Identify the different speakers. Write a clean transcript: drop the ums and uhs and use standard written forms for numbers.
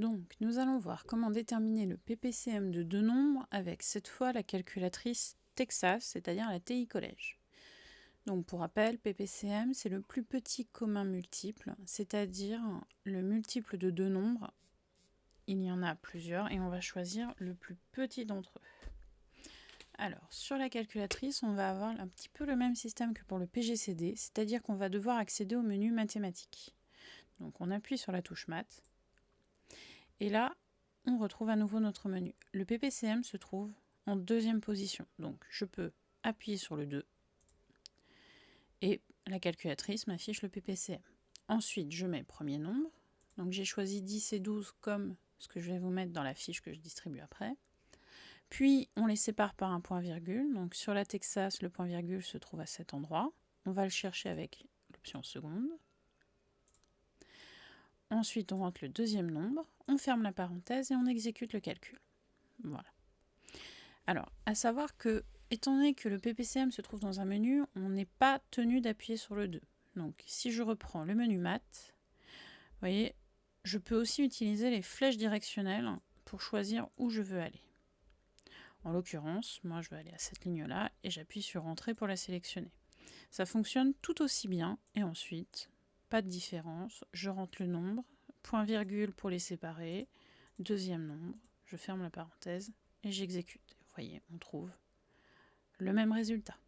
Speaker 1: Donc, nous allons voir comment déterminer le PPCM de deux nombres avec cette fois la calculatrice Texas, c'est-à-dire la TI Collège. Donc, pour rappel, PPCM, c'est le plus petit commun multiple, c'est-à-dire le multiple de deux nombres. Il y en a plusieurs et on va choisir le plus petit d'entre eux. Alors, sur la calculatrice, on va avoir un petit peu le même système que pour le PGCD, c'est-à-dire qu'on va devoir accéder au menu mathématiques. Donc, on appuie sur la touche maths. Et là, on retrouve à nouveau notre menu. Le PPCM se trouve en deuxième position. Donc, je peux appuyer sur le 2 et la calculatrice m'affiche le PPCM. Ensuite, je mets premier nombre. Donc, j'ai choisi 10 et 12 comme ce que je vais vous mettre dans la fiche que je distribue après. Puis, on les sépare par un point-virgule. Donc, sur la Texas, le point-virgule se trouve à cet endroit. On va le chercher avec l'option seconde. Ensuite, on rentre le deuxième nombre, on ferme la parenthèse et on exécute le calcul. Voilà. Alors, à savoir que, étant donné que le PPCM se trouve dans un menu, on n'est pas tenu d'appuyer sur le 2. Donc, si je reprends le menu maths, vous voyez, je peux aussi utiliser les flèches directionnelles pour choisir où je veux aller. En l'occurrence, moi je veux aller à cette ligne-là et j'appuie sur Entrée pour la sélectionner. Ça fonctionne tout aussi bien et ensuite, pas de différence, je rentre le nombre, point virgule pour les séparer, deuxième nombre, je ferme la parenthèse et j'exécute. Vous voyez, on trouve le même résultat.